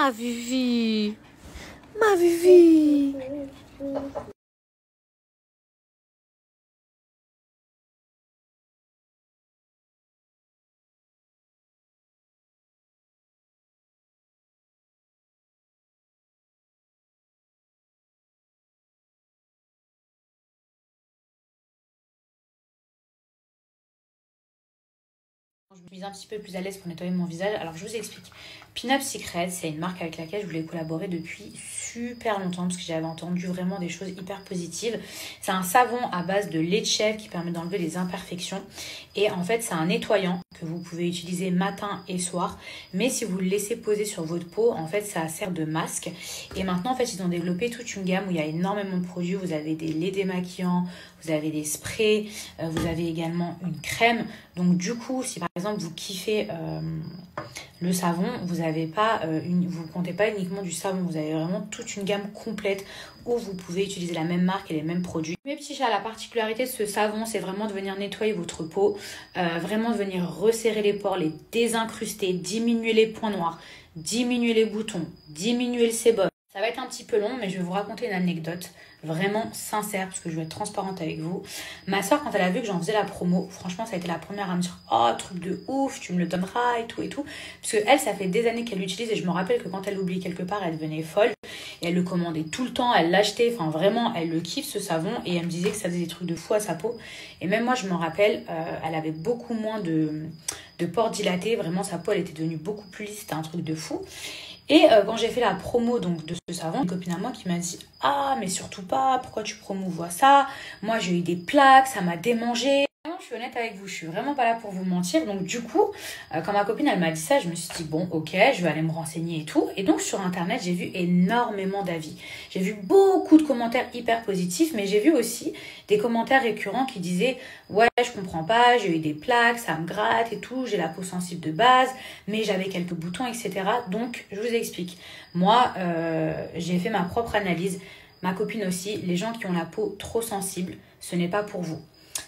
Ma Vivi. Ma Vivi. Je me suis un petit peu plus à l'aise pour nettoyer mon visage. Alors je vous explique. Pin-Up Secret, c'est une marque avec laquelle je voulais collaborer depuis super longtemps parce que j'avais entendu vraiment des choses hyper positives. C'est un savon à base de lait de chèvre qui permet d'enlever les imperfections. Et en fait, c'est un nettoyant que vous pouvez utiliser matin et soir. Mais si vous le laissez poser sur votre peau, en fait, ça sert de masque. Et maintenant, en fait, ils ont développé toute une gamme où il y a énormément de produits. Vous avez des laits démaquillants, vous avez des sprays, vous avez également une crème. Donc du coup, si par exemple vous kiffez le savon, vous comptez pas uniquement du savon, vous avez vraiment toute une gamme complète où vous pouvez utiliser la même marque et les mêmes produits. Mes petits chats, la particularité de ce savon, c'est vraiment de venir nettoyer votre peau, vraiment de venir resserrer les pores, les désincruster, diminuer les points noirs, diminuer les boutons, diminuer le sébum. Ça va être un petit peu long, mais je vais vous raconter une anecdote vraiment sincère, parce que je vais être transparente avec vous. Ma soeur, quand elle a vu que j'en faisais la promo, franchement, ça a été la première à me dire « Oh, truc de ouf, tu me le donneras et tout et tout. » Parce que elle, ça fait des années qu'elle l'utilise et je me rappelle que quand elle l'oublie quelque part, elle devenait folle. Et elle le commandait tout le temps, elle l'achetait, enfin vraiment, elle le kiffe ce savon. Et elle me disait que ça faisait des trucs de fou à sa peau. Et même moi, je me rappelle, elle avait beaucoup moins de pores dilatés. Vraiment, sa peau, elle était devenue beaucoup plus lisse, c'était un truc de fou. Et quand j'ai fait la promo donc, de ce savon, une copine à moi qui m'a dit « Ah, mais surtout pas, pourquoi tu promouvois ça? Moi, j'ai eu des plaques, ça m'a démangé. » Je suis honnête avec vous, je suis vraiment pas là pour vous mentir. Donc du coup, quand ma copine elle m'a dit ça, je me suis dit bon ok, je vais aller me renseigner et tout. Et donc sur internet, j'ai vu énormément d'avis. J'ai vu beaucoup de commentaires hyper positifs, mais j'ai vu aussi des commentaires récurrents qui disaient ouais, je comprends pas, j'ai eu des plaques, ça me gratte et tout, j'ai la peau sensible de base, mais j'avais quelques boutons, etc. Donc je vous explique. Moi, j'ai fait ma propre analyse. Ma copine aussi, les gens qui ont la peau trop sensible, ce n'est pas pour vous.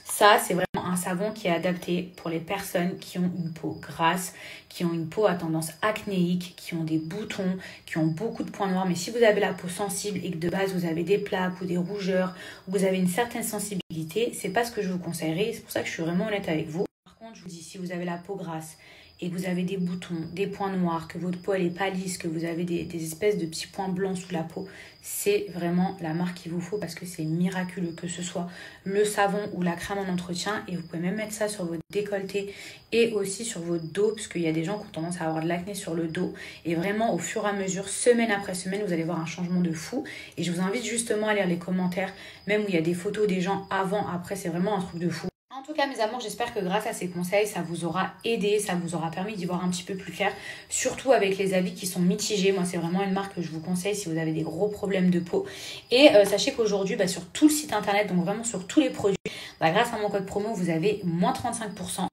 Ça, c'est vraiment un savon qui est adapté pour les personnes qui ont une peau grasse, qui ont une peau à tendance acnéique, qui ont des boutons, qui ont beaucoup de points noirs. Mais si vous avez la peau sensible et que de base vous avez des plaques ou des rougeurs, ou vous avez une certaine sensibilité, c'est pas ce que je vous conseillerais. C'est pour ça que je suis vraiment honnête avec vous. Par contre, je vous dis, si vous avez la peau grasse et que vous avez des boutons, des points noirs, que votre peau elle est pas lisse, que vous avez des espèces de petits points blancs sous la peau, c'est vraiment la marque qu'il vous faut parce que c'est miraculeux, que ce soit le savon ou la crème en entretien. Et vous pouvez même mettre ça sur votre décolleté et aussi sur votre dos, parce qu'il y a des gens qui ont tendance à avoir de l'acné sur le dos. Et vraiment, au fur et à mesure, semaine après semaine, vous allez voir un changement de fou. Et je vous invite justement à lire les commentaires, même où il y a des photos des gens avant, après, c'est vraiment un truc de fou. En tout cas, mes amours, j'espère que grâce à ces conseils, ça vous aura aidé, ça vous aura permis d'y voir un petit peu plus clair, surtout avec les avis qui sont mitigés. Moi, c'est vraiment une marque que je vous conseille si vous avez des gros problèmes de peau. Et sachez qu'aujourd'hui, sur tout le site internet, donc vraiment sur tous les produits, grâce à mon code promo, vous avez moins 35%.